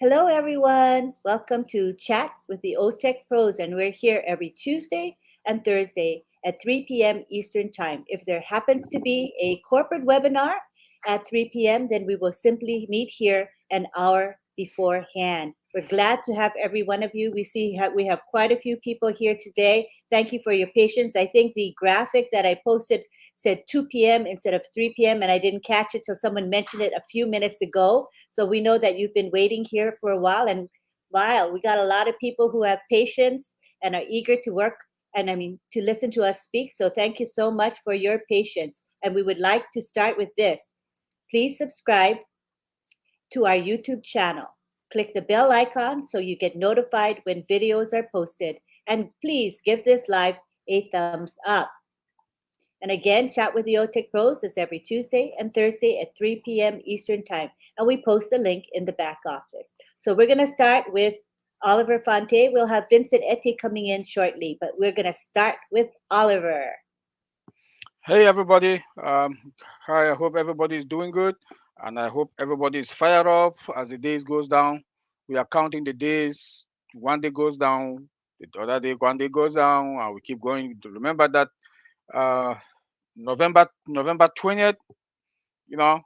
Hello, everyone. Welcome to Chat with the OTech Pros, and we're here every Tuesday and Thursday at 3 p.m. Eastern Time. If there happens to be a corporate webinar at 3 p.m., then we will simply meet here an hour beforehand. We're glad to have every one of you. We have quite a few people here today. Thank you for your patience. I think the graphic that I posted said 2 p.m. instead of 3 p.m. and I didn't catch it till someone mentioned it a few minutes ago. So we know that you've been waiting here for a while, and wow, we got a lot of people who have patience and are eager to work and to listen to us speak. So thank you so much for your patience. And we would like to start with this. Please subscribe to our YouTube channel. Click the bell icon so you get notified when videos are posted. And please give this live a thumbs up. And again, Chat with the OTech Pros is every Tuesday and Thursday at 3 p.m. Eastern Time. And we post the link in the back office. So we're going to start with Oliver Fonte. We'll have Vincent Ette coming in shortly, but we're going to start with Oliver. Hey everybody, hi, I hope everybody is doing good and I hope everybody is fired up as the days goes down. We are counting the days, one day goes down, the other day, one day goes down, and we keep going. Remember that uh, November 20th, you know,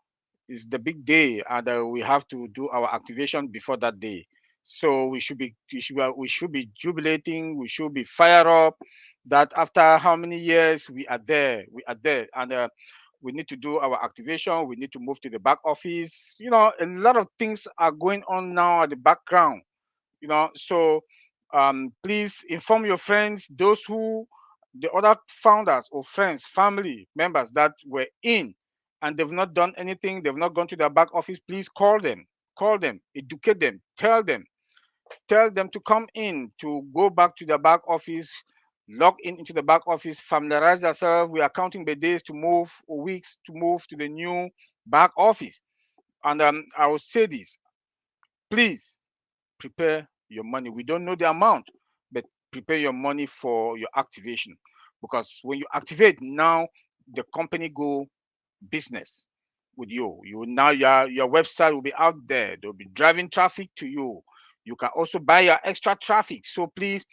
is the big day and we have to do our activation before that day. So we should be jubilating, we should be fired up that after how many years we are there and we need to do our activation, we need to move to the back office. A lot of things are going on now at the background, so please inform your friends, the other founders or friends, family members that were in and they've not done anything, they've not gone to their back office. Please call them, educate them, tell them to come in, to go back to their back office, log in into the back office, familiarize themselves. We are counting the days to move, or weeks to move to the new back office. And I will say this: please prepare your money. We don't know the amount, but prepare your money for your activation, because when you activate now, the company go business with you. Your website will be out there. They'll be driving traffic to you. You can also buy your extra traffic. So please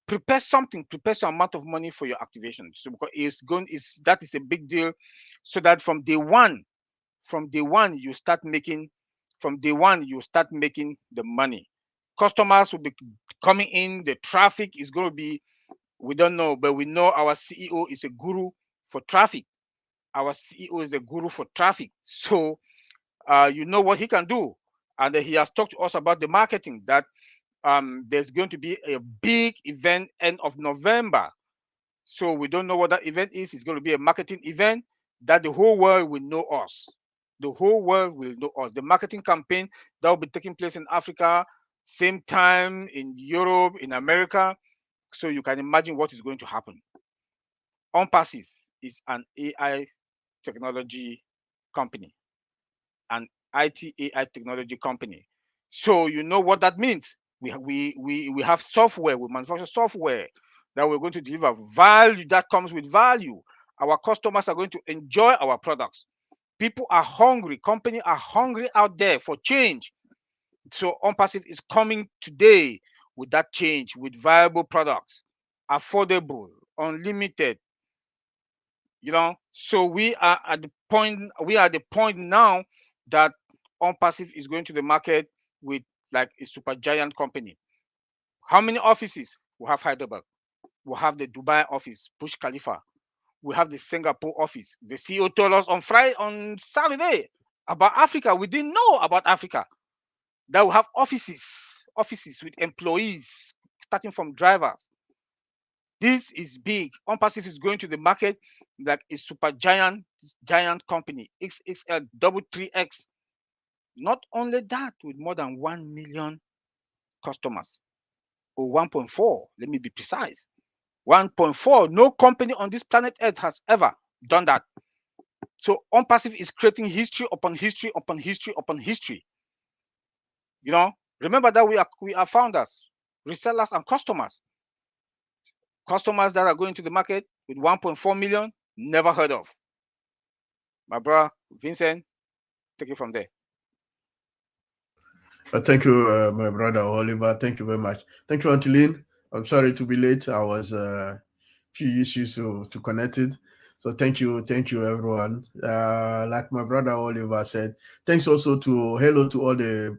prepare something, prepare some amount of money for your activation. So because that is a big deal, so that from day one you start making the money. Customers will be coming in, the traffic is going to be, we don't know, but we know our CEO is a guru for traffic. Our CEO is a guru for traffic. So you know what he can do. And he has talked to us about the marketing, that there's going to be a big event end of November. So we don't know what that event is. It's going to be a marketing event that the whole world will know us. The whole world will know us. The marketing campaign that will be taking place in Africa, same time in Europe, in America. So you can imagine what is going to happen. ONPASSIVE is an AI technology company, an IT AI technology company. So you know what that means. We have software, we manufacture software that we're going to deliver value that comes with value. Our customers are going to enjoy our products. People are hungry, companies are hungry out there for change. So OnPassive is coming today with that change, with viable products, affordable, unlimited, so we are at the point now that OnPassive is going to the market with like a super giant company. How many offices? We have Hyderabad, we have the Dubai office, Bush Khalifa, we have the Singapore office. The CEO told us on Saturday about Africa. We didn't know about Africa, that we have offices with employees, starting from drivers. This is big. OnPassive is going to the market like a super giant company, XXL, double 3X. Not only that, with more than 1 million customers, or 1.4, let me be precise. 1.4. No company on this planet Earth has ever done that. So OnPassive is creating history upon history upon history upon history. Remember that we are founders, resellers, and customers. Customers that are going to the market with 1.4 million, never heard of. My brother Vincent, take it from there. Thank you, my brother Oliver. Thank you very much. Thank you, Angeline. I'm sorry to be late. I was few issues to connect it. So thank you, everyone. Like my brother Oliver said, thanks also to hello to all the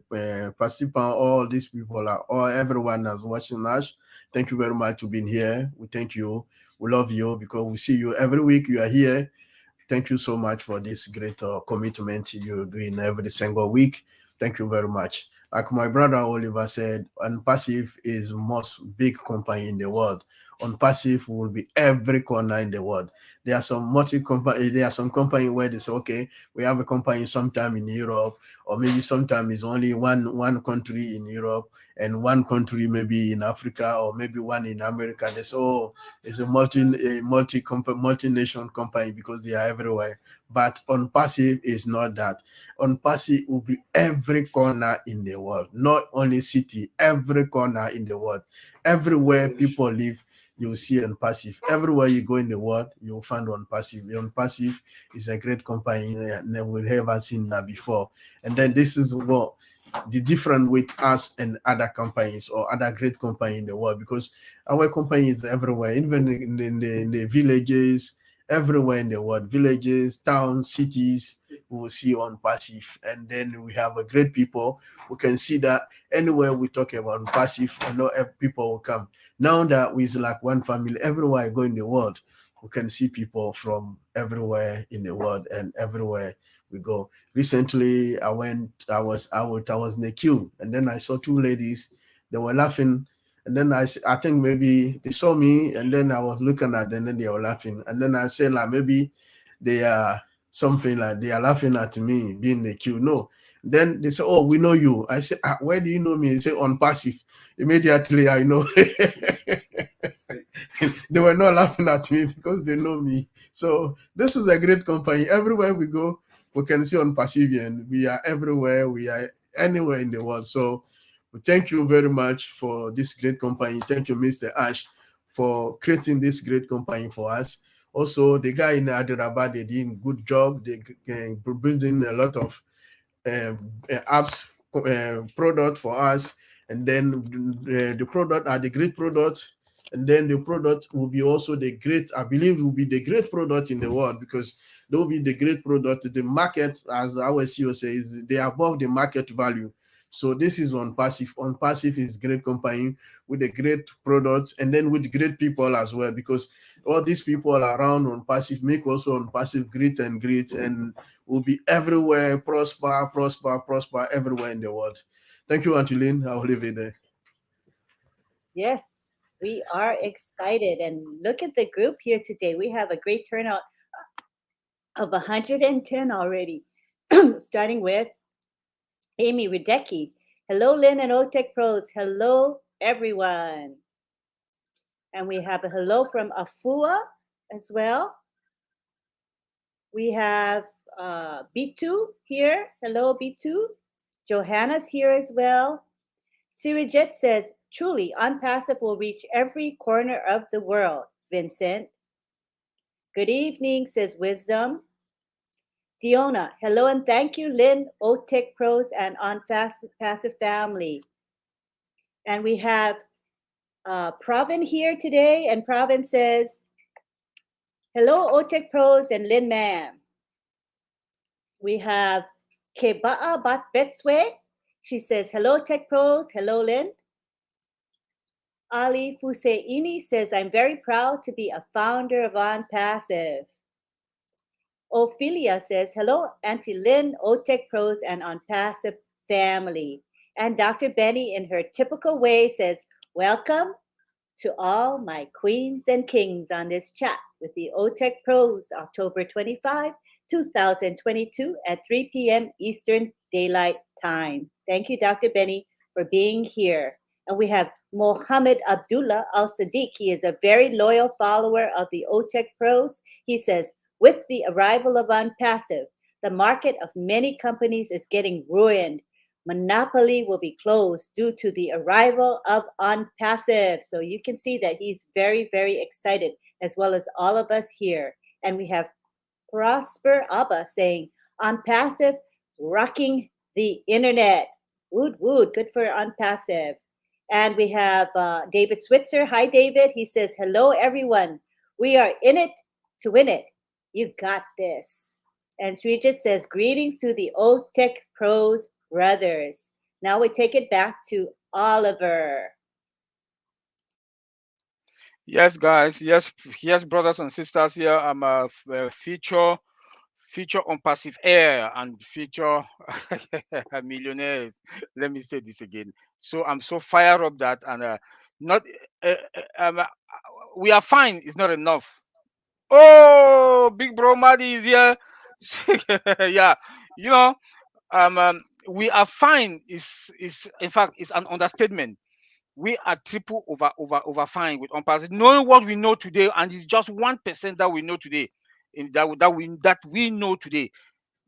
participants, all these people, all everyone that's watching us. Thank you very much for being here. We thank you. We love you because we see you every week. You are here. Thank you so much for this great commitment you're doing every single week. Thank you very much. Like my brother Oliver said, ONPASSIVE is most big company in the world. ONPASSIVE will be every corner in the world. There are some multi company. There are some company where they say, okay, we have a company sometime in Europe, or maybe sometime is only one country in Europe and one country maybe in Africa, or maybe one in America. They say, oh, it's multination company because they are everywhere. But on passive is not that. On passive will be every corner in the world, not only city, every corner in the world. Everywhere people live, you will see on passive. Everywhere you go in the world, you will find on passive. On passive is a great company, we never seen that before. And then this is what the different with us and other companies or other great company in the world, because our company is everywhere, even in the villages, everywhere in the world, villages, towns, cities, we will see on passive. And then we have a great people. We can see that anywhere we talk about passive, I know people will come. Now that we is like one family, everywhere I go in the world, we can see people from everywhere in the world and everywhere we go. Recently, I was in the queue, and then I saw two ladies. They were laughing, and then I think maybe they saw me, and then I was looking at them, and then they were laughing, and then I said like maybe they are something like they are laughing at me being in the queue. No. Then they say, "Oh, we know you." I said, "Where do you know me?" They say, "On passive." Immediately, I know. They were not laughing at me because they know me. So this is a great company. Everywhere we go, we can see on Pacifian. We are everywhere. We are anywhere in the world. So thank you very much for this great company. Thank you, Mr. Ash, for creating this great company for us. Also, the guy in Hyderabad, they did a good job. They building a lot of apps product for us, and then the product are the great product, and then the product will be also the great, I believe will be the great product in the world, because they will be the great product. The market, as our CEO says, they are above the market value. So this is on passive. On passive is great company with a great product, and then with great people as well, because all these people around on passive make also on passive great and great, and will be everywhere, prosper, prosper, prosper everywhere in the world. Thank you, Angeline. I'll leave it there. Yes, we are excited. And look at the group here today. We have a great turnout of 110 already, starting with Amy Radecki. Hello, Lynn and OTech Pros. Hello, everyone. And we have a hello from Afua as well. We have B2 here. Hello, B2. Johanna's here as well. Sirijit says, truly, OnPassive will reach every corner of the world. Vincent. Good evening, says Wisdom. Diona, hello and thank you, Lynn, OTech Pros, and OnPassive family. And we have Pravin here today, and Pravin says, hello, OTech Pros and Lynn Ma'am. We have Keba'a Bat Betswe. She says, hello, Tech Pros. Hello, Lynn. Ali Fuseini says, I'm very proud to be a founder of OnPassive. Ophelia says, hello, Auntie Lynn, OTech Pros, and OnPassive family. And Dr. Benny, in her typical way, says, welcome to all my queens and kings on this chat with the OTech Pros, October 25, 2022 at 3 p.m. Eastern Daylight Time. Thank you, Dr. Benny, for being here. And we have Mohammed Abdullah Al-Sadiq. He is a very loyal follower of the OTech Pros. He says, with the arrival of OnPassive, the market of many companies is getting ruined. Monopoly will be closed due to the arrival of OnPassive. So you can see that he's very, very excited, as well as all of us here. And we have Prosper Abba saying, OnPassive rocking the internet. Wood, wood. Good for ONPASSIVE. And we have David Switzer. Hi, David. He says, hello, everyone. We are in it to win it. You got this. And Srijit says, greetings to the OTech Pros brothers. Now we take it back to Oliver. Yes, guys. Yes, brothers and sisters. Here I'm a feature on passive air and feature millionaires. Let me say this again. So I'm so fired up that and not uh, uh, um, uh, we are fine. It's not enough. Oh, big bro Maddy is here. Yeah, you know, we are fine. Is in fact it's an understatement. We are triple over fine with unpassed. Knowing what we know today, and it's just 1% that we know today, in that we know today.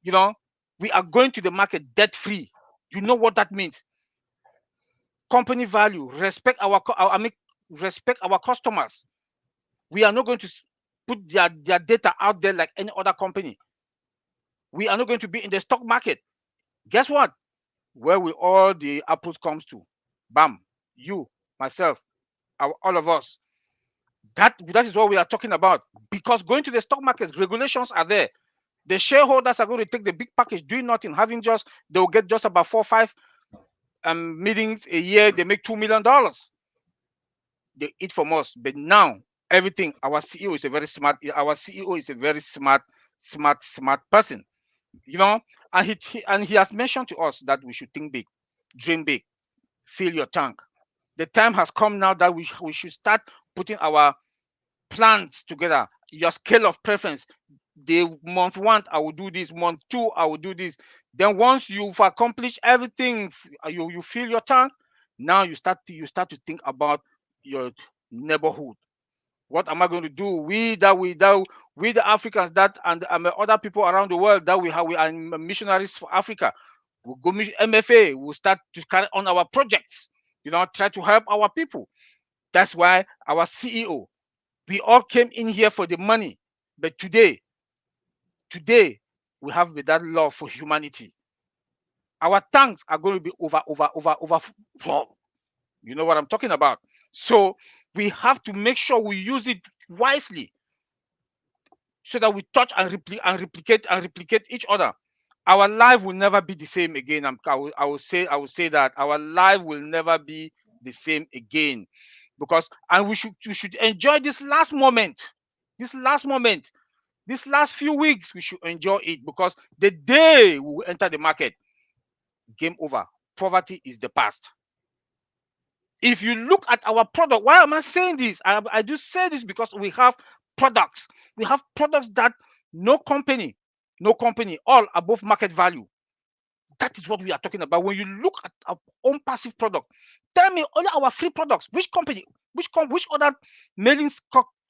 You know, we are going to the market debt free. You know what that means? Company value, respect I mean, respect our customers. We are not going to put their data out there like any other company. We are not going to be in the stock market. Guess what? Where will all the apples comes to? Bam, you, myself, all of us. That is what we are talking about. Because going to the stock market, regulations are there. The shareholders are going to take the big package, doing nothing, having just they'll get just about 4 or 5 meetings a year. They make $2 million. They eat from us. But now everything, our CEO is a very smart. Our CEO is a very smart person. You know, and he has mentioned to us that we should think big, dream big, fill your tank. The time has come now that we should start putting our plans together. Your scale of preference. The month one, I will do this. Month two, I will do this. Then once you've accomplished everything, you fill your tank. Now you start to think about your neighborhood. What am I going to do? We the Africans that and other people around the world that we are missionaries for Africa. We'll go MFA. We'll start to carry on our projects. Try to help our people. That's why our CEO. We all came in here for the money, but today we have that love for humanity. Our tanks are going to be overflow. You know what I'm talking about. So we have to make sure we use it wisely so that we touch and replicate each other. Our life will never be the same again. I will say that our life will never be the same again, because and we should enjoy this last moment, this last moment, this last few weeks. We should enjoy it, because the day we will enter the market, game over. Poverty is the past. If you look at our product, why am I saying this? I do say this because we have products. We have products that no company, all above market value. That is what we are talking about. When you look at our own passive product, tell me all our free products. Which company, which other mailing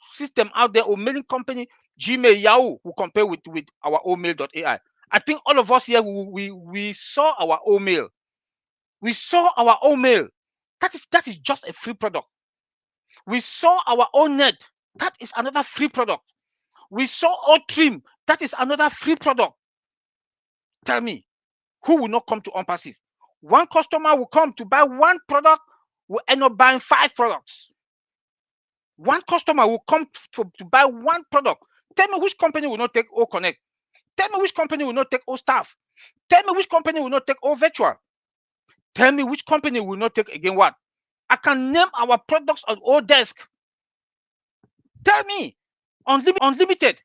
system out there, or mailing company, Gmail, Yahoo, will compare with our own mail.ai? I think all of us here, we saw our own mail. We saw our own mail. That is just a free product. We saw our own net. That is another free product. We saw our trim. That is another free product. Tell me, who will not come to OnPassive? One customer will come to buy one product, will end up buying 5 products. One customer will come to buy one product. Tell me which company will not take O Connect. Tell me which company will not take O Staff. Tell me which company will not take O Virtual. Tell me which company will not take again what? I can name our products on O Desk. Tell me, unlimited.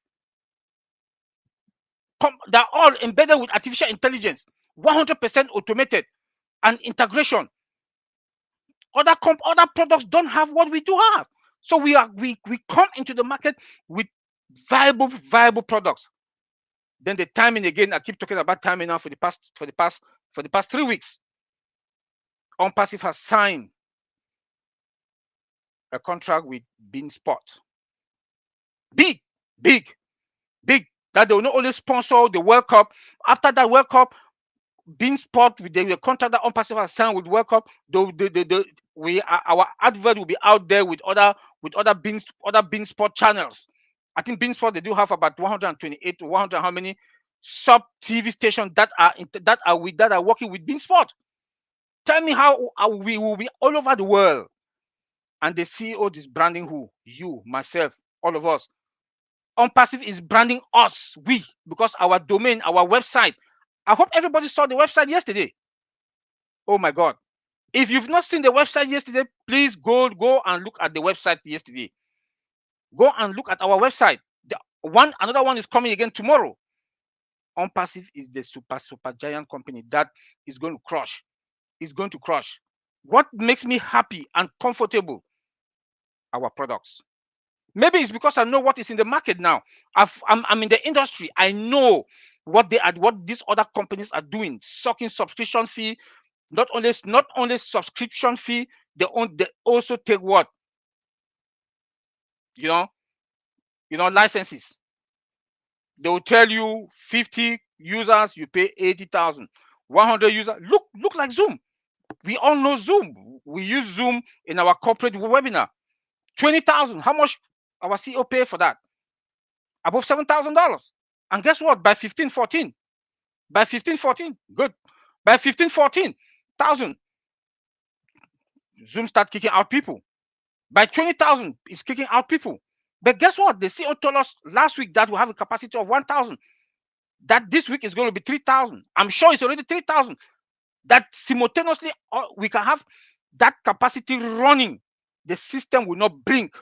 They're all embedded with artificial intelligence, 100% automated and integration. Other products don't have what we do have. So we come into the market with viable products. Then the timing again, I keep talking about timing now for the past 3 weeks. OnPassive has signed a contract with Beanspot. Big, that they will not only sponsor the World Cup. After that World Cup, Beanspot, with the contract that OnPassive has signed with World Cup, our advert will be out there with other Beanspot channels. I think Beanspot, they do have about 128 to 100 how many sub TV stations that are working with Beanspot. Tell me how we will be all over the world. And the CEO is branding who? You, myself, all of us. ONPASSIVE is branding us, we, because our domain, our website. I hope everybody saw the website yesterday. Oh my God. If you've not seen the website yesterday, please go and look at the website yesterday. Go and look at our website. Another one is coming again tomorrow. ONPASSIVE is the super giant company that is going to crush. Is going to crush. What makes me happy and comfortable? Our products. Maybe it's because I know what is in the market now. I'm in the industry. I know what these other companies are doing, sucking subscription fee. Not only subscription fee, they also take what, you know, licenses. They will tell you 50 users, you pay 80,000. 100 users, look like Zoom. We all know Zoom. We use Zoom in our corporate webinar. 20,000. How much our CEO pay for that? Above $7,000. And guess what? By 1514, good. By 1514,000, Zoom start kicking out people. By 20,000, it's kicking out people. But guess what? The CEO told us last week that we have a capacity of 1,000. That this week is going to be 3,000. I'm sure it's already 3,000. That simultaneously we can have that capacity running. The system will not blink.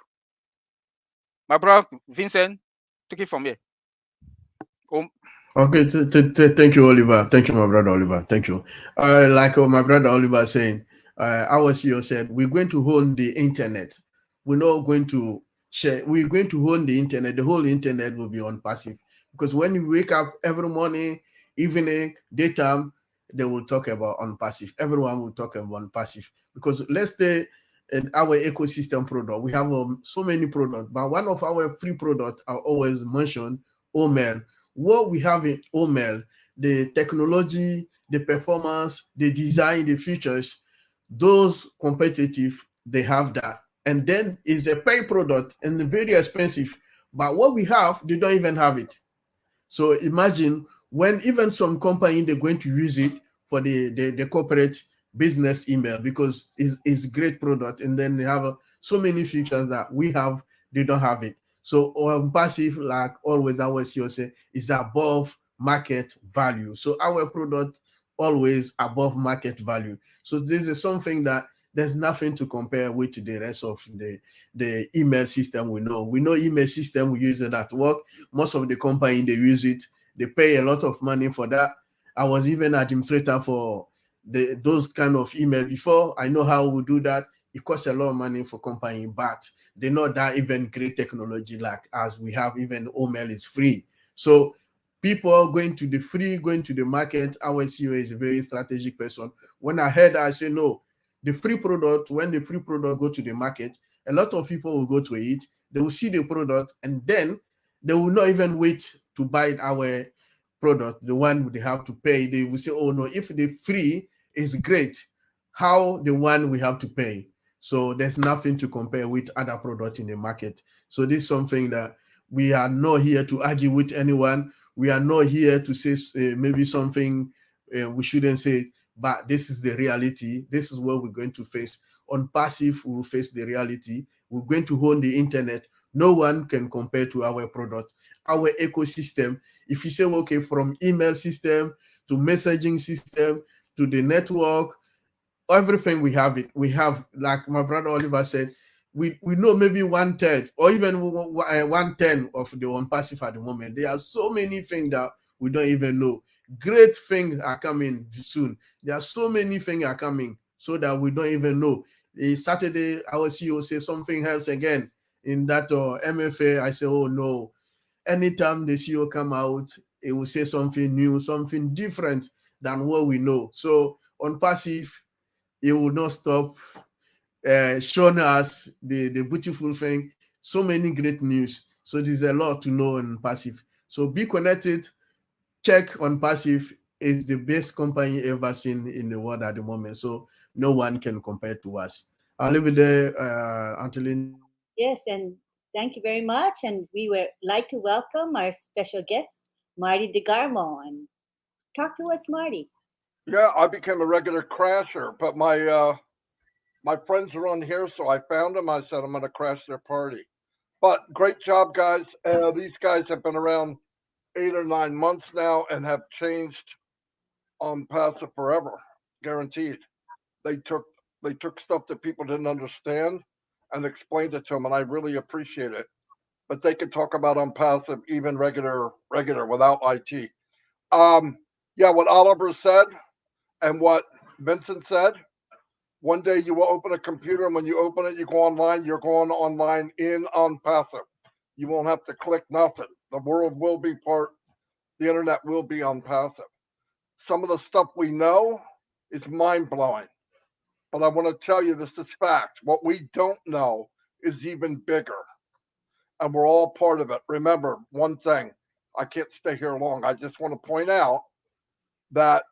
My brother Vincent, take it from here. Okay, thank you, Oliver. Thank you, my brother Oliver. Thank you. Like my brother Oliver saying, our CEO said, we're going to own the internet. We're not going to share. We're going to own the internet. The whole internet will be ONPASSIVE. Because when you wake up every morning, evening, daytime, they will talk about ONPASSIVE. Everyone will talk about ONPASSIVE. Because let's say in our ecosystem product, we have so many products, but one of our free products I always mention, OMEL. What we have in OMEL, the technology, the performance, the design, the features, those competitive, they have that. And then it's a pay product and very expensive. But what we have, they don't even have it. So imagine when even some company, they're going to use it for the corporate business email because it's great product. And then they have so many features that we have, they don't have it. So passive, like always, our CEO say, is above market value. So our product always above market value. So this is something that there's nothing to compare with the rest of the email system we know. We know email system, we use it at work. Most of the company, they use it. They pay a lot of money for that. I was even administrator for those kind of email before. I know how we do that. It costs a lot of money for company, but they're not that even great technology like as we have. Even OML is free. So people going to the free, going to the market. Our CEO is a very strategic person. When I heard that, I say no. The free product, when the free product go to the market, a lot of people will go to it. They will see the product, and then they will not even wait to buy our product, the one they have to pay. They will say, oh no, if the free is great, how the one we have to pay? So there's nothing to compare with other products in the market. So this is something that we are not here to argue with anyone. We are not here to say maybe something we shouldn't say, but this is the reality. This is what we're going to face. ONPASSIVE, we will face the reality. We're going to own the internet. No one can compare to our product, our ecosystem. If you say, okay, from email system to messaging system to the network, everything we have it. We have, like my brother Oliver said, we know maybe 1/3 or even 1/10 of the ONPASSIVE at the moment. There are so many things that we don't even know. Great things are coming soon. There are so many things are coming so that we don't even know. Saturday, our CEO says something else again in that MFA. I say, oh no. Anytime the CEO come out, it will say something new, something different than what we know. So ONPASSIVE, it will not stop showing us the beautiful thing. So many great news. So there's a lot to know on Passive. So be connected. Check ONPASSIVE. Is the best company ever seen in the world at the moment. So no one can compare to us. I'll leave it there until in. Yes, and thank you very much. And we would like to welcome our special guest, Marty DeGarmo. And talk to us, Marty. Yeah, I became a regular crasher, but my friends are on here, so I found them. I said I'm going to crash their party. But great job, guys. These guys have been around 8 or 9 months now and have changed on passive forever, guaranteed. They took they took stuff that people didn't understand and explained it to them, and I really appreciate it. But they could talk about on passive even regular without IT. Um, yeah, what Oliver said and what Vincent said. One day you will open a computer, and when you open it, you go online. You're going online in on passive. You won't have to click nothing. The world will be part. The internet will be on passive. Some of the stuff we know is mind blowing, but I want to tell you this is fact. What we don't know is even bigger, and we're all part of it. Remember one thing. I can't stay here long. I just want to point out that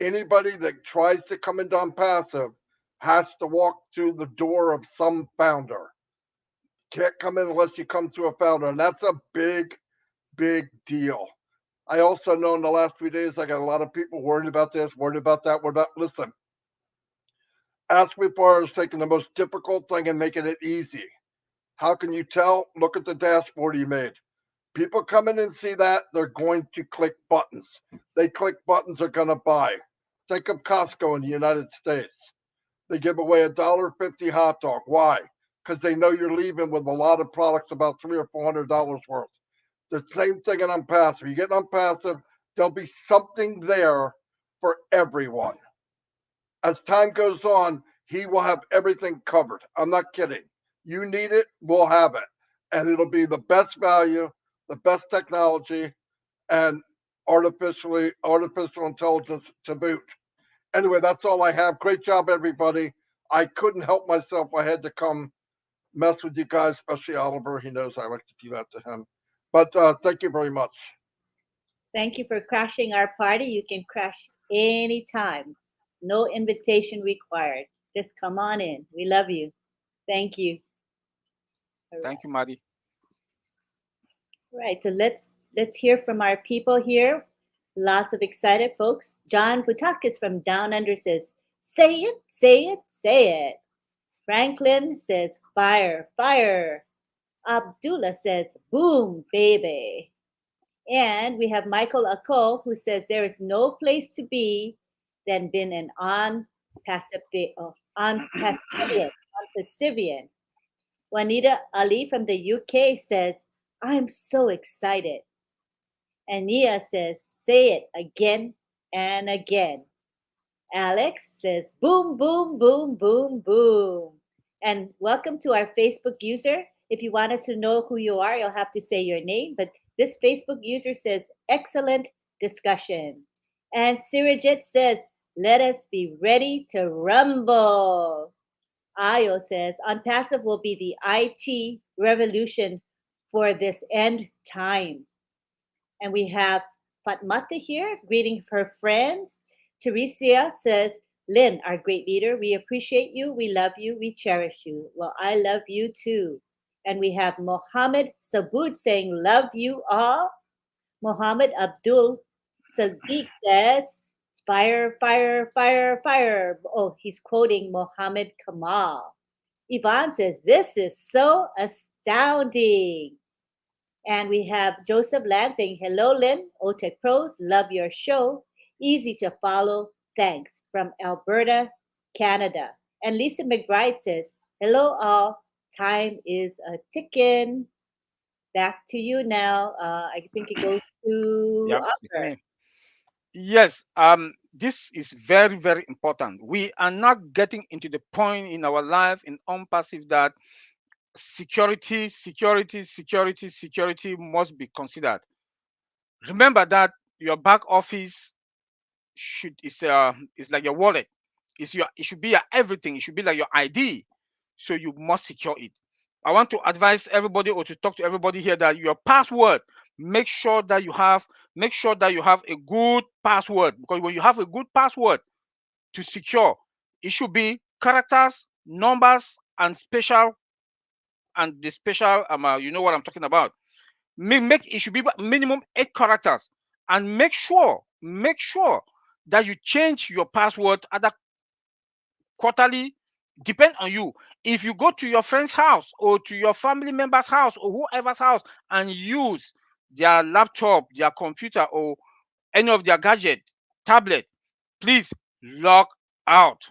anybody that tries to come into passive has to walk through the door of some founder. Can't come in unless you come through a founder, and that's a big deal. I also know in the last 3 days I got a lot of people worried about this, worried about that, worried about. Listen, ask before is taking the most difficult thing and making it easy. How can you tell? Look at the dashboard you made. People come in and see that, they're going to click buttons. They click buttons, they're going to buy. Think of Costco in the United States. They give away $1.50 hot dog. Why? Because they know you're leaving with a lot of products about $300 or $400 worth. The same thing in Unpassive. You get Unpassive, there'll be something there for everyone. As time goes on, he will have everything covered. I'm not kidding. You need it, we'll have it. And it'll be the best value, the best technology, and artificial intelligence to boot. Anyway, that's all I have. Great job, everybody. I couldn't help myself. I had to come mess with you guys, especially Oliver. He knows I like to do that to him. But thank you very much. Thank you for crashing our party. You can crash anytime. No invitation required. Just come on in. We love you. Thank you. All Thank right. you, Maddie. Right. So let's hear from our people here. Lots of excited folks. John Butakis from Down Under says, "Say it, say it, say it." Franklin says, "Fire, fire." Abdullah says, "Boom, baby." And we have Michael Ako who says there is no place to be than been an on Pacifian. Juanita Ali from the UK says, "I'm so excited." And Nia says, "Say it again and again." Alex says, "Boom, boom, boom, boom, boom." And welcome to our Facebook user. If you want us to know who you are, you'll have to say your name. But this Facebook user says, "Excellent discussion." And Sirajit says, "Let us be ready to rumble." Ayo says, "Unpassive will be the IT revolution for this end time." And we have Fatmata here greeting her friends. Teresia says, "Lynn, our great leader, we appreciate you, we love you, we cherish you." Well, I love you too. And we have Mohammed Sabood saying, "Love you all." Mohammed Abdul Sadiq says, "Fire, fire, fire, fire." Oh, he's quoting Mohammed Kamal. Yvonne says, "This is so astounding." And we have Joseph Land saying, "Hello, Lynn, OTech Pros, love your show. Easy to follow. Thanks." From Alberta, Canada. And Lisa McBride says, "Hello, all. Time is a ticking." Back to you now. I think it goes to Yeah, it's Oliver. me. Yes, this is very, very important. We are not getting into the point in our life in unpassive that security must be considered. Remember that your back office is like your wallet. It should be your everything. It should be like your ID. So you must secure it. I want to advise everybody or to talk to everybody here that your password, make sure that you have a good password, because when you have a good password to secure, it should be characters, numbers, and the special you know what I'm talking about. Make it should be minimum 8 characters, and make sure that you change your password either quarterly, depend on you. If you go to your friend's house or to your family member's house or whoever's house and use their laptop, their computer, or any of their gadget, tablet, please log out.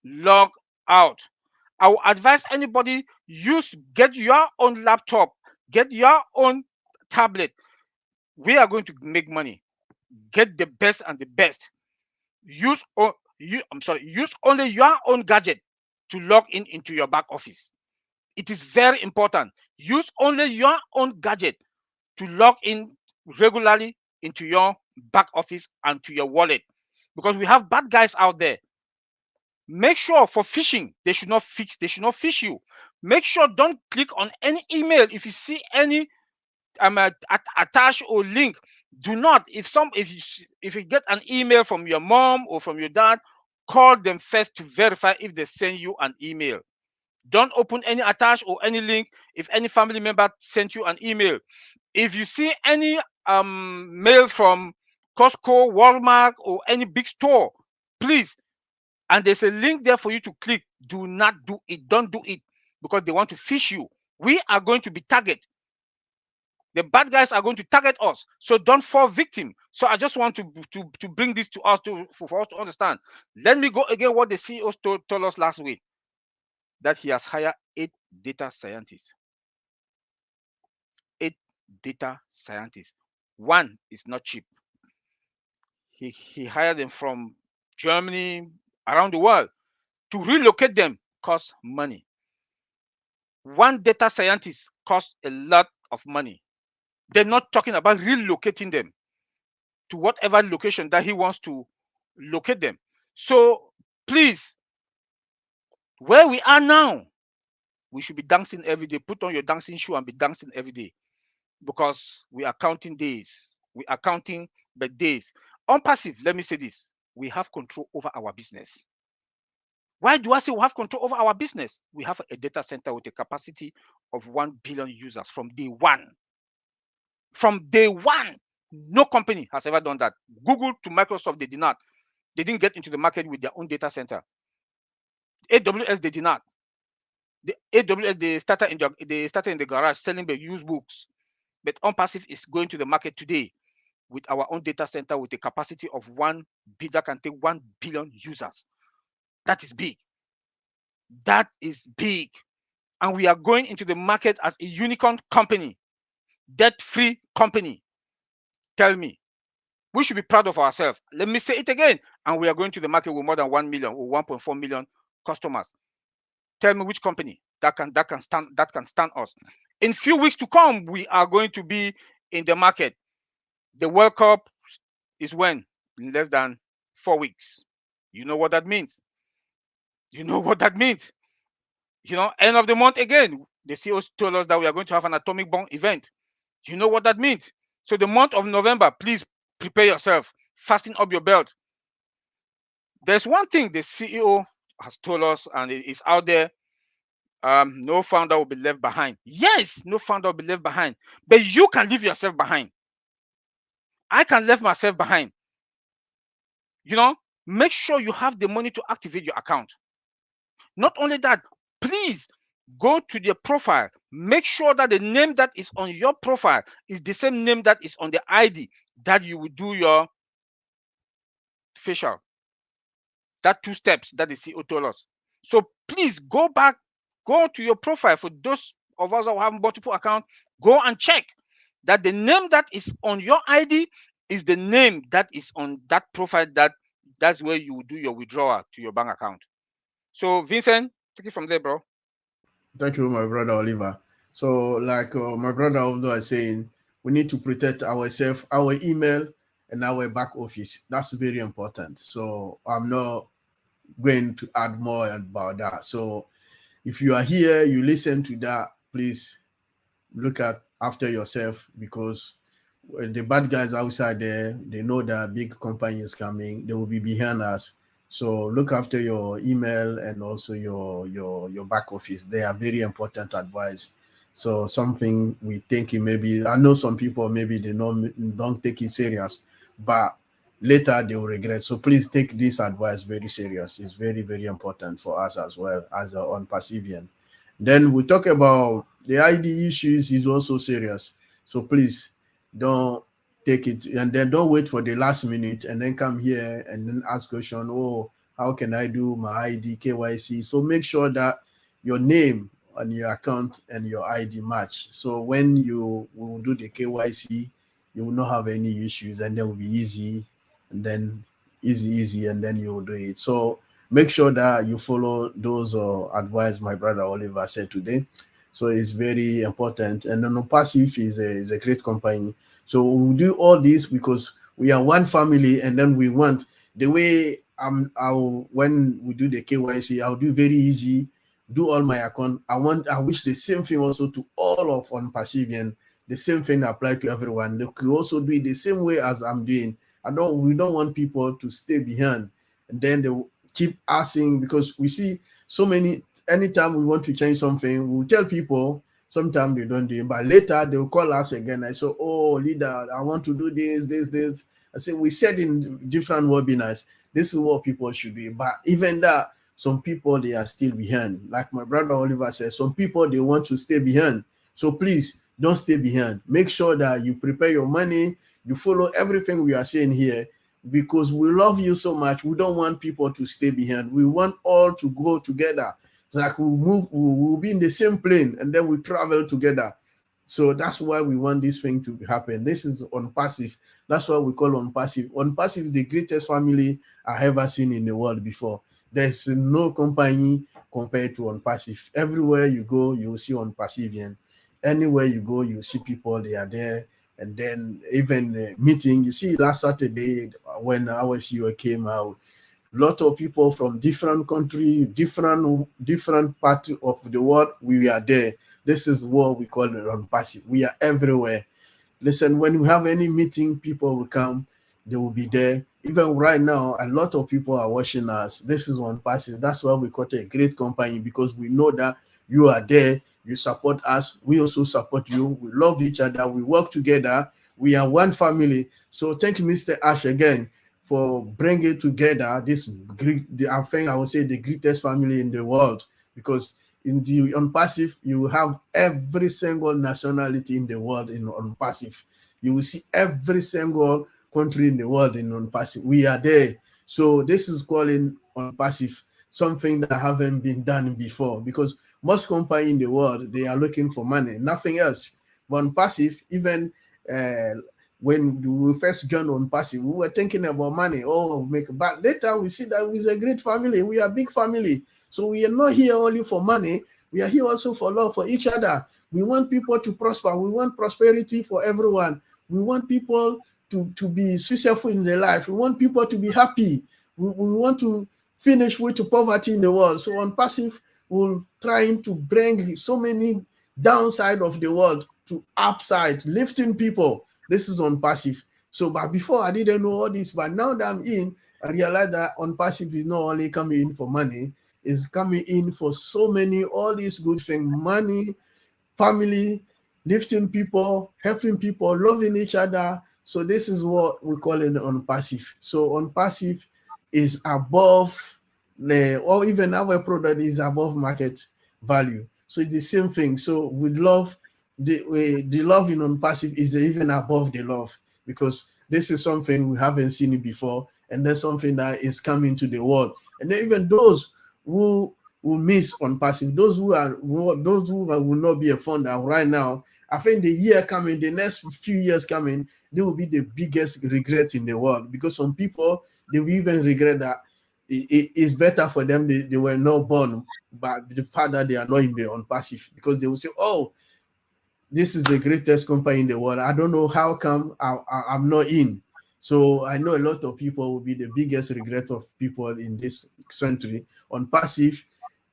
Log out. I will advise anybody, get your own laptop, get your own tablet. We are going to make money. Get the best and the best. Use only your own gadget to log in into your back office. It is very important. Use only your own gadget to log in regularly into your back office and to your wallet, because we have bad guys out there. Make sure for phishing, they should not fish you. Make sure don't click on any email. If you see any attach or link, do not. If you get an email from your mom or from your dad, call them first to verify if they send you an email. Don't open any attach or any link if any family member sent you an email. If you see any mail from Costco, Walmart, or any big store, please, and there's a link there for you to click, do not do it. Don't do it, because they want to fish you. We are going to be targeted. The bad guys are going to target us, so don't fall victim. So I just want to bring this to us for us to understand. Let me go again what the CEO told us last week, that he has hired 8 data scientists. 8 data scientists. One is not cheap. He hired them from Germany, around the world. To relocate them costs money. One data scientist costs a lot of money. They're not talking about relocating them to whatever location that he wants to locate them. So please, where we are now, we should be dancing every day. Put on your dancing shoe and be dancing every day, because we are counting days. We are counting the days. ONPASSIVE, let me say this: we have control over our business. Why do I say we have control over our business? We have a data center with a capacity of 1 billion users from day one. From day one, no company has ever done that. Google to Microsoft, they did not. They didn't get into the market with their own data center. AWS, they did not. The AWS, they started in the garage selling the used books. But ONPASSIVE is going to the market today with our own data center with a capacity of 1 billion, that can take 1 billion users. That is big. That is big. And we are going into the market as a unicorn company, debt-free company. Tell me, we should be proud of ourselves. Let me say it again. And we are going to the market with more than 1 million or 1.4 million customers. Tell me which company that can stand us. In few weeks to come, we are going to be in the market. The World Cup is when? In less than 4 weeks. You know what that means. You know what that means. You know, end of the month again, the CEO told us that we are going to have an atomic bomb event. You know what that means. So the month of November, please prepare yourself, fasten up your belt. There's one thing the CEO has told us, and it is out there. No founder will be left behind. Yes, no founder will be left behind, but you can leave yourself behind. I can leave myself behind. You know, make sure you have the money to activate your account. Not only that, please go to their profile. Make sure that the name that is on your profile is the same name that is on the ID that you will do your facial. That 2 steps that the CEO told us. So please go back, go to your profile. For those of us who have multiple accounts, go and check that the name that is on your ID is the name that is on that profile. That's where you will do your withdrawal to your bank account. So Vincent, take it from there, bro. Thank you, my brother Oliver. So, like my brother Oliver is saying, we need to protect ourselves, our email, and our back office. That's very important. So, I'm not going to add more about that. So, if you are here, you listen to that, please look after yourself, because when the bad guys outside there, they know that big company is coming. They will be behind us. So look after your email and also your back office. They are very important advice. So something we think maybe, I know some people maybe they don't take it serious, but later they will regret. So please take this advice very serious. It's very, very important for us as well as on Pacifian. Then we talk about the ID issues is also serious. So please don't take it, and then don't wait for the last minute and then come here and then ask question, oh, how can I do my ID KYC? So make sure that your name on your account and your ID match. So when you will do the KYC, you will not have any issues, and then will be easy, and then easy, and then you will do it. So make sure that you follow those advice my brother Oliver said today. So it's very important. And then Passive is a great company. So we do all this because we are one family, and then we want the way I'll when we do the KYC, I'll do very easy, do all my account. I wish the same thing also to all of on Pacifian. The same thing apply to everyone. They could also do it the same way as I'm doing. We don't want people to stay behind, and then they keep asking, because we see so many. Anytime we want to change something, we'll tell people. Sometimes they don't do it, but later they will call us again. I say, oh, leader, I want to do this. I say, we said in different webinars, this is what people should do. But even that, some people, they are still behind. Like my brother Oliver said, some people, they want to stay behind. So please don't stay behind. Make sure that you prepare your money, you follow everything we are saying here, because we love you so much. We don't want people to stay behind. We want all to go together. It's like we'll be in the same plane, and then we travel together. So that's why we want this thing to happen. This is ONPASSIVE. That's why we call ONPASSIVE. ONPASSIVE is the greatest family I ever seen in the world before. There's no company compared to ONPASSIVE. Everywhere you go, you will see ONPASSIVE. Anywhere you go, you see people, they are there. And then even meeting, you see last Saturday when our CEO came out, lot of people from different country, different part of the world, we are there. This is what we call it ONPASSIVE. We are everywhere. Listen, when we have any meeting, people will come, they will be there. Even right now, a lot of people are watching us. This is ONPASSIVE. That's why we call it a great company, because we know that you are there, you support us, we also support you, we love each other, we work together, we are one family. So thank you, Mr. Ash, again, for bringing together this great, I think I would say the greatest family in the world, because in the ONPASSIVE, you have every single nationality in the world in ONPASSIVE. You will see every single country in the world in ONPASSIVE. We are there. So this is calling ONPASSIVE something that haven't been done before, because most companies in the world, they are looking for money, nothing else. But ONPASSIVE, even when we first joined ONPASSIVE, we were thinking about money. Oh, but later we see that it's a great family. We are a big family. So we are not here only for money. We are here also for love for each other. We want people to prosper. We want prosperity for everyone. We want people to be successful in their life. We want people to be happy. We want to finish with poverty in the world. So ONPASSIVE will trying to bring so many downside of the world to upside, lifting people. This is ONPASSIVE. So, but before I didn't know all this, but now that I'm in, I realize that ONPASSIVE is not only coming in for money, it's coming in for so many, all these good things, money, family, lifting people, helping people, loving each other. So this is what we call it ONPASSIVE. So ONPASSIVE is above, or even our product is above market value. So it's the same thing. So we love, the love in ONPASSIVE is even above the love, because this is something we haven't seen it before, and there's something that is coming to the world. And then even those who miss ONPASSIVE, those who will not be a founder right now, I think the year coming, the next few years coming, they will be the biggest regret in the world, because some people, they will even regret that it's better for them they were not born, but the fact that they are not in the ONPASSIVE, because they will say, oh, this is the greatest company in the world. I don't know how come I'm not in. So I know a lot of people will be the biggest regret of people in this century. ONPASSIVE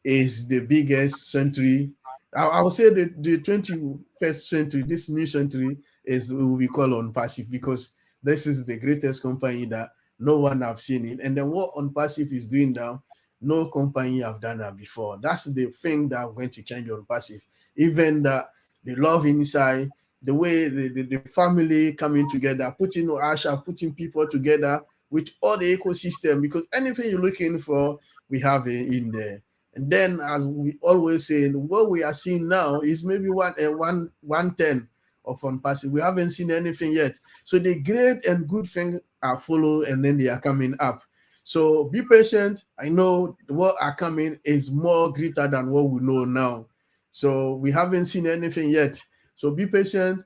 is the biggest century. I would say the 21st century, this new century, is will be called ONPASSIVE, because this is the greatest company that no one have seen it. And then what ONPASSIVE is doing now, no company have done that before. That's the thing that going to change ONPASSIVE. Even the love inside, the way the family coming together, putting people together, with all the ecosystem, because anything you're looking for, we have it in there. And then, as we always say, what we are seeing now is maybe one ten of ONPASSIVE. We haven't seen anything yet. So the great and good things are follow, and then they are coming up. So be patient. I know what are coming is more greater than what we know now. So we haven't seen anything yet. So be patient.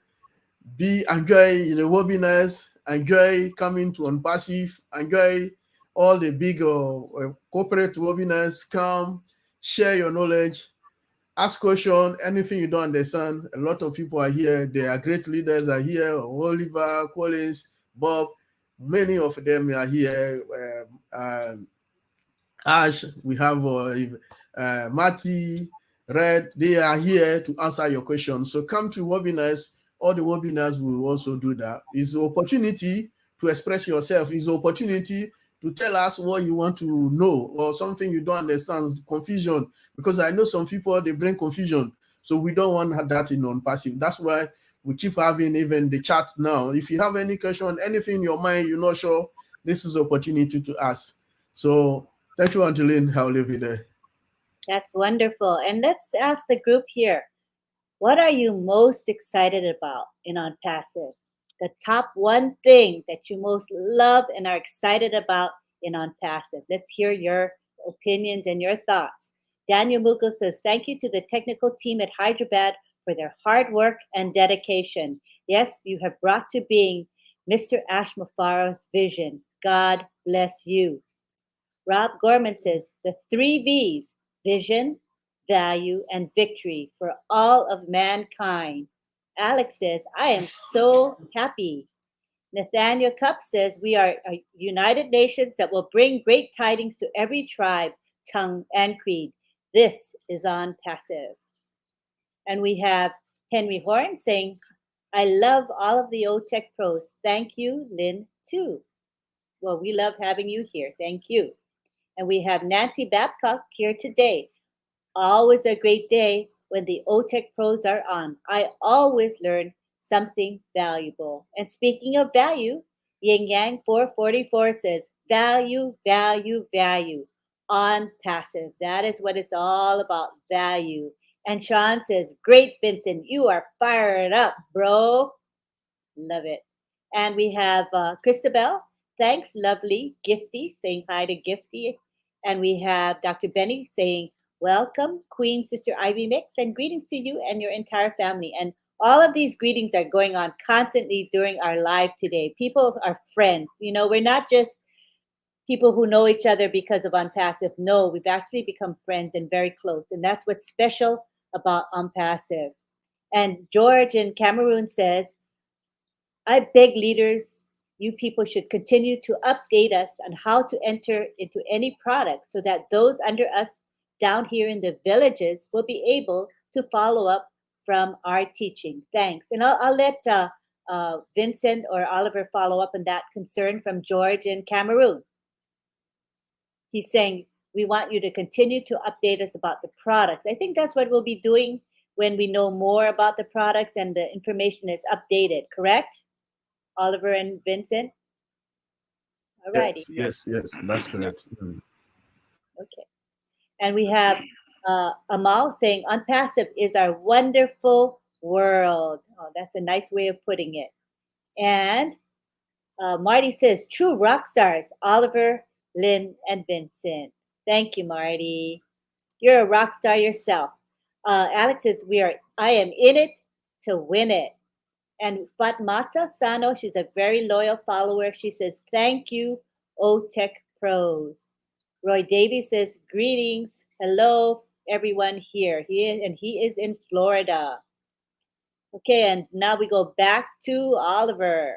Enjoy the webinars. Enjoy coming to ONPASSIVE. Enjoy all the big corporate webinars. Come, share your knowledge, ask question, anything you don't understand. A lot of people are here. They are great leaders are here. Oliver, Collins, Bob, many of them are here. Ash, we have Marty, Red. They are here to answer your questions. So come to webinars. All the webinars will also do that. It's an opportunity to express yourself. It's an opportunity to tell us what you want to know or something you don't understand, confusion. Because I know some people, they bring confusion. So we don't want that in ONPASSIVE. That's why we keep having even the chat now. If you have any question, anything in your mind, you're not sure, this is an opportunity to ask. So thank you, Angeline. I'll leave it there. That's wonderful. And let's ask the group here, what are you most excited about in ONPASSIVE? The top one thing that you most love and are excited about in ONPASSIVE. Let's hear your opinions and your thoughts. Daniel Muko says, thank you to the technical team at Hyderabad for their hard work and dedication. Yes, you have brought to being Mr. Ash Mufarah's vision. God bless you. Rob Gorman says, the three V's, vision, value, and victory for all of mankind. Alex says, I am so happy. Nathaniel Cup says, we are a United Nations that will bring great tidings to every tribe, tongue, and creed. This is ONPASSIVE. And we have Henry Horn saying, I love all of the OTech pros. Thank you, Lynn, too. Well, we love having you here. Thank you. And we have Nancy Babcock here today. Always a great day when the OTech pros are on. I always learn something valuable. And speaking of value, Yin Yang 444 says, value, value, value. ONPASSIVE. That is what it's all about, value. And Sean says, great, Vincent. You are fired up, bro. Love it. And we have Christabel. Thanks, lovely. Gifty, saying hi to Gifty. And we have Dr. Benny saying, welcome, Queen Sister Ivy Mix, and greetings to you and your entire family. And all of these greetings are going on constantly during our live today. People are friends. You know, we're not just people who know each other because of ONPASSIVE. No, we've actually become friends and very close. And that's what's special about ONPASSIVE. And George in Cameroon says, I beg leaders, you people should continue to update us on how to enter into any product so that those under us down here in the villages will be able to follow up from our teaching. Thanks. And I'll let Vincent or Oliver follow up on that concern from George in Cameroon. He's saying, we want you to continue to update us about the products. I think that's what we'll be doing when we know more about the products and the information is updated, correct? Oliver and Vincent? All righty. Yes, that's correct. Okay. And we have Amal saying, ONPASSIVE is our wonderful world. Oh, that's a nice way of putting it. And Marty says, true rock stars, Oliver, Lynn, and Vincent. Thank you, Marty. You're a rock star yourself. Alex says, I am in it to win it. And Fatmata Sano, she's a very loyal follower. She says, thank you, OTech Pros. Roy Davies says, greetings. Hello, everyone here. He is in Florida. Okay, and now we go back to Oliver.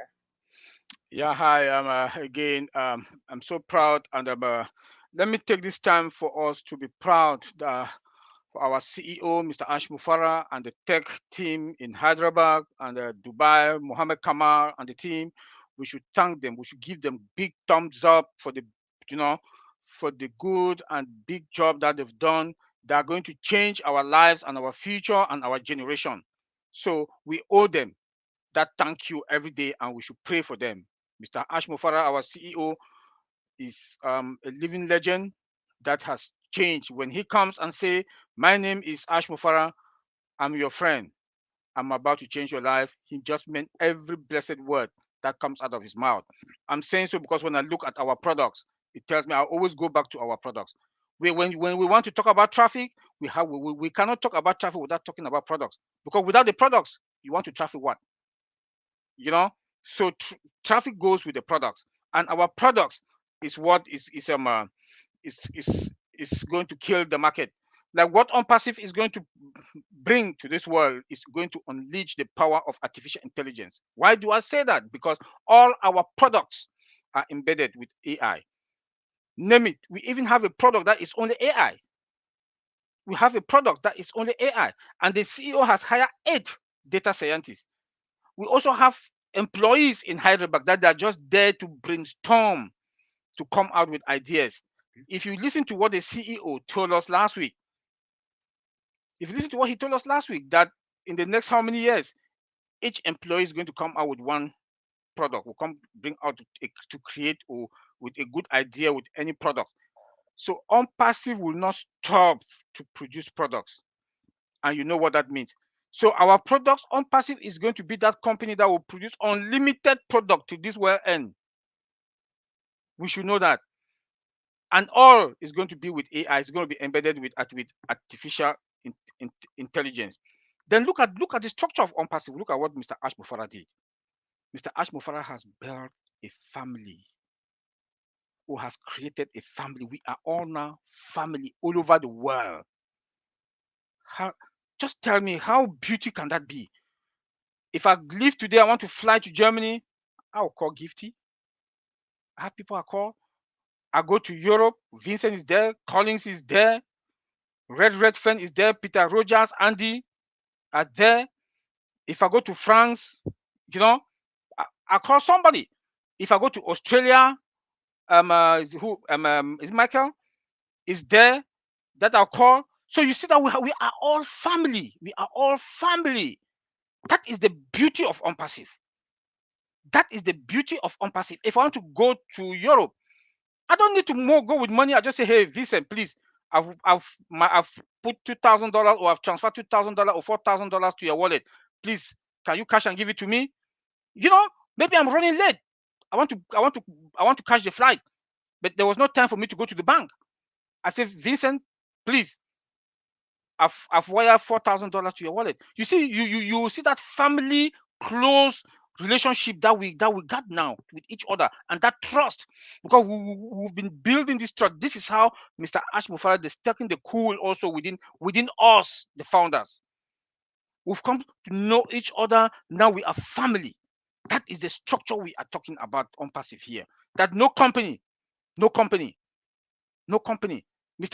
Yeah, hi. I'm so proud, and let me take this time for us to be proud for our CEO, Mr. Ash Mufarah, and the tech team in Hyderabad and Dubai, Mohammed Kamal and the team. We should thank them. We should give them big thumbs up for for the good and big job that they've done. They are going to change our lives and our future and our generation. So we owe them that thank you every day, and we should pray for them. Mr. Ash Mufarah, our CEO, is a living legend that has changed. When he comes and say, "My name is Ash Mufara, I'm your friend, I'm about to change your life," he just meant every blessed word that comes out of his mouth. I'm saying so because when I look at our products, it tells me I always go back to our products. When we want to talk about traffic, we cannot talk about traffic without talking about products, because without the products, you want to traffic what? You know. So traffic goes with the products, and our products is what is going to kill the market. Like what OnPassive is going to bring to this world is going to unleash the power of artificial intelligence. Why do I say that? Because all our products are embedded with AI. Name it. We even have a product that is only AI. We have a product that is only AI, and the CEO has hired 8 data scientists. We also have employees in Hyderabad that are just there to brainstorm, to come out with ideas. If you listen to what the CEO told us last week, that in the next how many years, each employee is going to come out with one product, will come bring out to create or with a good idea with any product. So OnPassive will not stop to produce products, and you know what that means. So our products, OnPassive is going to be that company that will produce unlimited product to this world end. We should know that. And all is going to be with AI. It's going to be embedded with artificial intelligence. Then look at the structure of OnPassive. Look at what Mr. Ash Mufara did. Mr. Ash Mufara has built a family, who has created a family. We are all now family all over the world. How, just tell me, how beauty can that be? If I leave today, I want to fly to Germany, I'll call Gifty. I have people I call. I go to Europe, Vincent is there, Collins is there, Red Friend is there, Peter Rogers, Andy are there. If I go to France, you know, I call somebody. If I go to Australia, is Michael is there that I'll call. So you see that we are all family. We are all family. That is the beauty of OnPassive. That is the beauty of OnPassive. If I want to go to Europe, I don't need to go with money. I just say, "Hey, Vincent, please, I've put $2,000, or I've transferred $2,000 or $4,000 to your wallet. Please, can you cash and give it to me?" You know, maybe I'm running late. I want to catch the flight, but there was no time for me to go to the bank. I said, "Vincent, please, I've wired $4,000 to your wallet." You see, you see that family close relationship that we got now with each other, and that trust, because we've been building this trust. This is how Mr. Ash Mufara is taking the cool also within us, the founders. We've come to know each other. Now we are family. That is the structure we are talking about OnPassive here. That no company, Mr.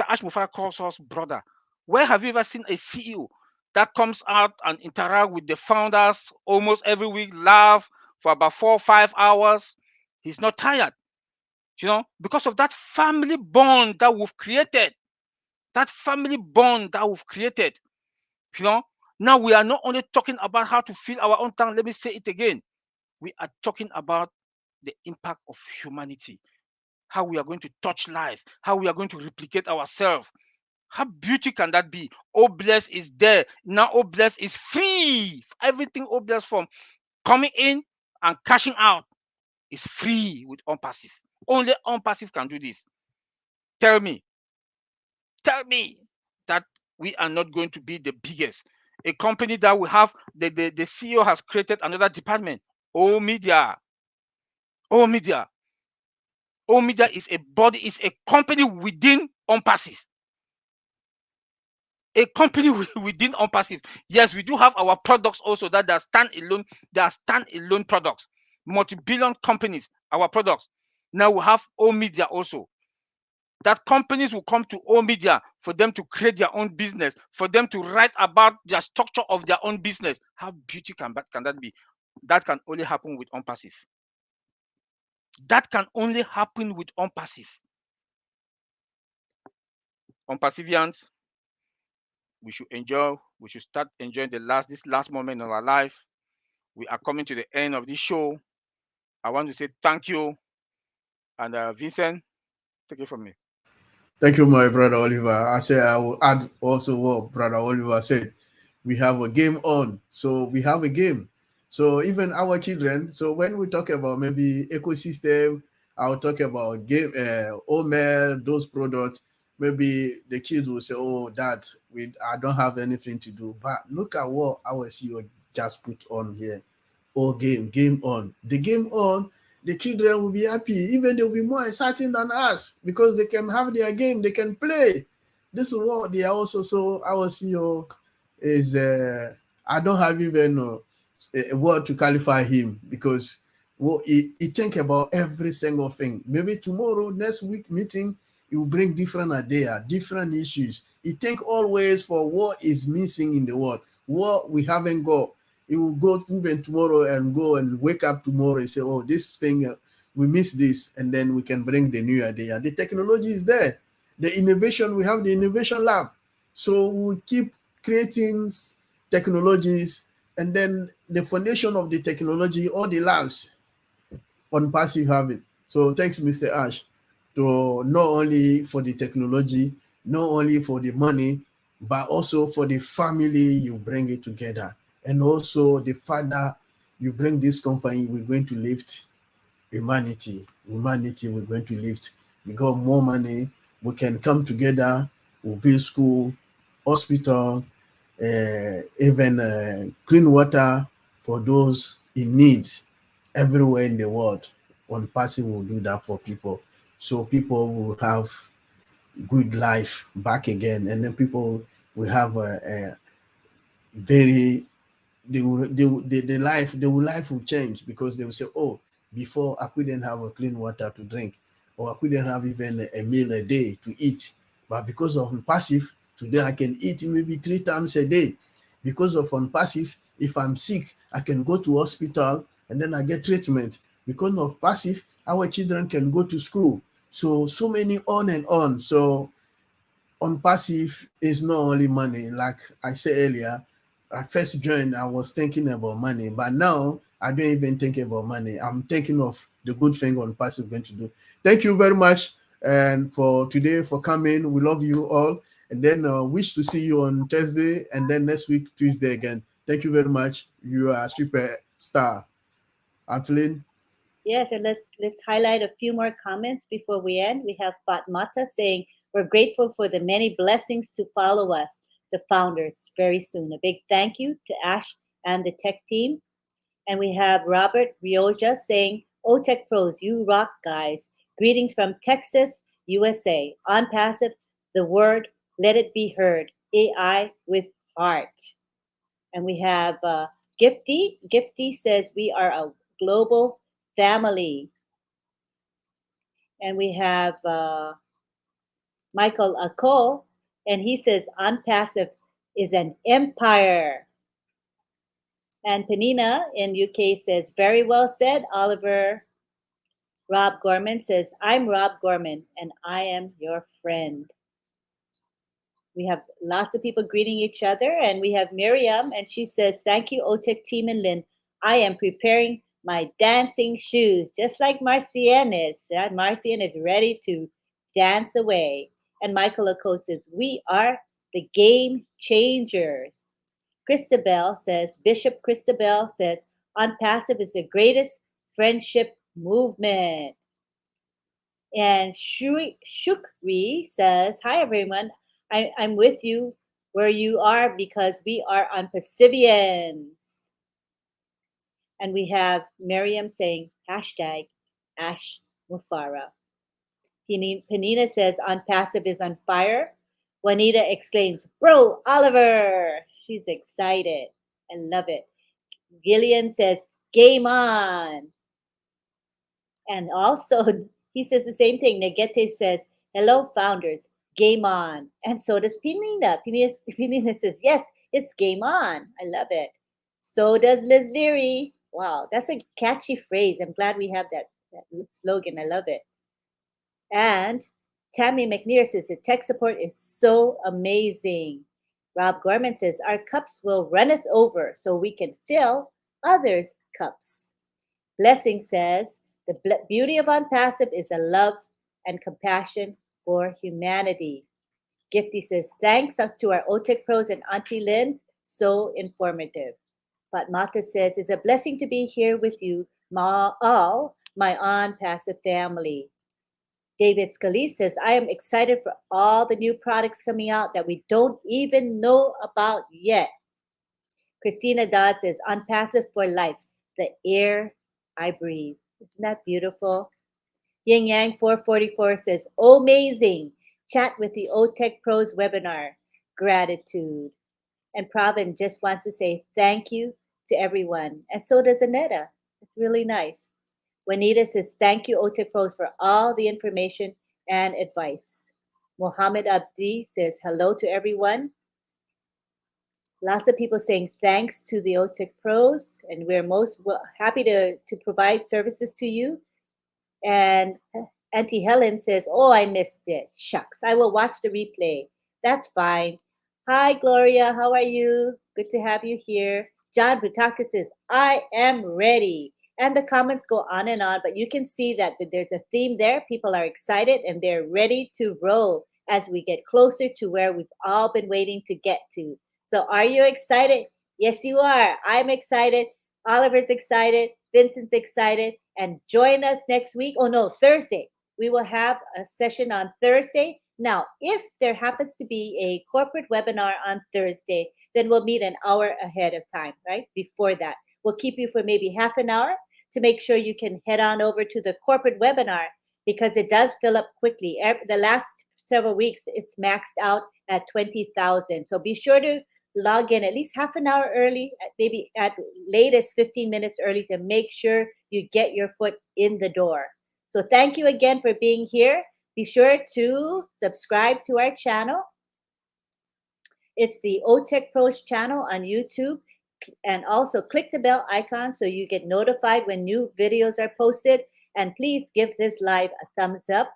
Ash Mufara calls us brother. Where have you ever seen a CEO that comes out and interact with the founders almost every week, laugh for about 4 or 5 hours? He's not tired, because of that family bond that we've created. That family bond that we've created. Now we are not only talking about how to fill our own tank. Let me say it again. We are talking about the impact of humanity, how we are going to touch life, how we are going to replicate ourselves. How beauty can that be? Obless is there. Now Obless is free. Everything Obless from coming in and cashing out is free with OnPassive. Only OnPassive can do this. Tell me that we are not going to be the biggest. A company that will have the CEO has created another department. O Media is a body, is a company within OnPassive. A company within OnPassive. Yes, we do have our products also that are standalone. They are standalone products, multi-billion companies. Our products. Now we have O Media also. That companies will come to O Media for them to create their own business, for them to write about the structure of their own business. How beauty can that be? That can only happen with OnPassive. That can only happen with OnPassive. OnPassivians, we should start enjoying this last moment of our life. We are coming to the end of this show. I want to say thank you. And Vincent, Take it from me. Thank you, my brother Oliver. I say I will add also what brother Oliver said. We have a game on, so we have a game. So even our children. So when we talk about maybe ecosystem, I'll talk about game, OML, those products. Maybe the kids will say, "Oh, Dad, I don't have anything to do." But look at what our CEO just put on here. Oh, game on. The game on, the children will be happy. Even they'll be more exciting than us because they can have their game, they can play. This is what they are also. So our CEO is, I don't have even a word to qualify him because well, he think about every single thing. Maybe tomorrow, next week meeting, he will bring different idea, different issues. He think always for what is missing in the world, what we haven't got. He will go even tomorrow and go and wake up tomorrow and say, "Oh, this thing we miss this," and then we can bring the new idea. The technology is there, the innovation. We have the innovation lab, so we keep creating technologies, and then the foundation of the technology, all the labs on passive have it. So thanks, Mr. Ash, to not only for the technology, not only for the money, but also for the family you bring it together. And also the fact that you bring this company, we're going to lift humanity. Humanity, we're going to lift. We got more money. We can come together. We'll build school, hospital, even clean water for those in needs everywhere in the world. One person will do that for people. So people will have good life back again. And then people will have a very the life will change because they will say, "Oh, before I couldn't have a clean water to drink, or I couldn't have even a meal a day to eat, but because of passive, today I can eat maybe 3 times a day. Because of passive, if I'm sick, I can go to hospital and then I get treatment. Because of passive, our children can go to school." So many on and on. So on passive is not only money. Like I said earlier, I first joined, I was thinking about money, but now I don't even think about money. I'm thinking of the good thing on passive going to do. Thank you very much, and for today for coming. We love you all, and then wish to see you on Thursday, and then next week Tuesday again. Thank you very much. You are a superstar, Anteline. Yes, and let's highlight a few more comments before we end. We have Fatmata saying, "We're grateful for the many blessings to follow us, the founders, very soon. A big thank you to Ash and the tech team." And we have Robert Rioja saying, "OTech Pros, you rock, guys. Greetings from Texas, USA. On passive, the word, let it be heard. AI with heart." And we have Gifty. Gifty says, "We are a global family." And we have Michael Ako, and he says, "Unpassive is an empire." And Penina in UK says, "Very well said, Oliver." Rob Gorman says, "I'm Rob Gorman, and I am your friend." We have lots of people greeting each other, and we have Miriam, and she says, "Thank you, OTech team and Lynn. I am preparing my dancing shoes, just like Marcian is. Marcian is ready to dance away." And Michael Ako says, "We are the game changers." Christabel says, Bishop Christabel says, "On passive is the greatest friendship movement." And Shukri says, "Hi, everyone. I'm with you where you are because we are on Pacifians." And we have Miriam saying, hashtag Ash Mufara. Panina says, "On passive is on fire." Juanita exclaims, "Bro, Oliver." She's excited. I love it. Gillian says, "Game on." And also, he says the same thing. Negete says, "Hello, founders. Game on." And so does Pinina. Pinina says, "Yes, it's game on." I love it. So does Liz Leary. Wow, that's a catchy phrase. I'm glad we have that slogan. I love it. And Tammy McNear says, "The tech support is so amazing." Rob Gorman says, "Our cups will runneth over so we can fill others' cups." Blessing says, "The beauty of OnPassive is a love and compassion for humanity. Gifty says, thanks to our OTech Pros and Auntie Lynn, so informative. Patmata says, it's a blessing to be here with you, all my ONPASSIVE family. David Scalise says, I am excited for all the new products coming out that we don't even know about yet. Christina Dodd says, ONPASSIVE for life, the air I breathe. Isn't that beautiful? Yin Yang 444 says, amazing. Chat with the OTech Pros webinar. Gratitude. And Pravin just wants to say thank you to everyone. And so does Aneta. It's really nice. Juanita says, thank you, OTech Pros, for all the information and advice. Mohammed Abdi says, hello to everyone. Lots of people saying thanks to the OTech Pros, and we're most happy to provide services to you. And Auntie Helen says, oh, I missed it. Shucks, I will watch the replay. That's fine. Hi, Gloria. How are you? Good to have you here. John Butaka says, I am ready. And the comments go on, but you can see that there's a theme there. People are excited and they're ready to roll as we get closer to where we've all been waiting to get to. So are you excited? Yes, you are. I'm excited. Oliver's excited. Vincent's excited. And join us next week. Oh, no, Thursday. We will have a session on Thursday. Now, if there happens to be a corporate webinar on Thursday, then we'll meet an hour ahead of time, right? Before that. We'll keep you for maybe half an hour to make sure you can head on over to the corporate webinar because it does fill up quickly. The last several weeks, it's maxed out at 20,000. So be sure to log in at least half an hour early, maybe at latest 15 minutes early to make sure you get your foot in the door. So thank you again for being here. Be sure to subscribe to our channel. It's the OTech Pros channel on YouTube. And also click the bell icon so you get notified when new videos are posted. And please give this live a thumbs up.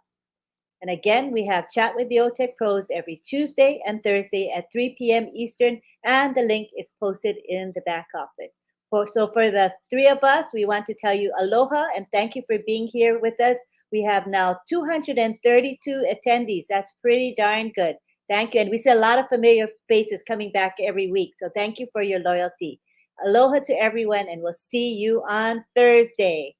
And again, we have Chat with the OTech Pros every Tuesday and Thursday at 3 p.m. Eastern. And the link is posted in the back office. So for the three of us, we want to tell you aloha and thank you for being here with us. We have now 232 attendees. That's pretty darn good. Thank you. And we see a lot of familiar faces coming back every week. So thank you for your loyalty. Aloha to everyone, and we'll see you on Thursday.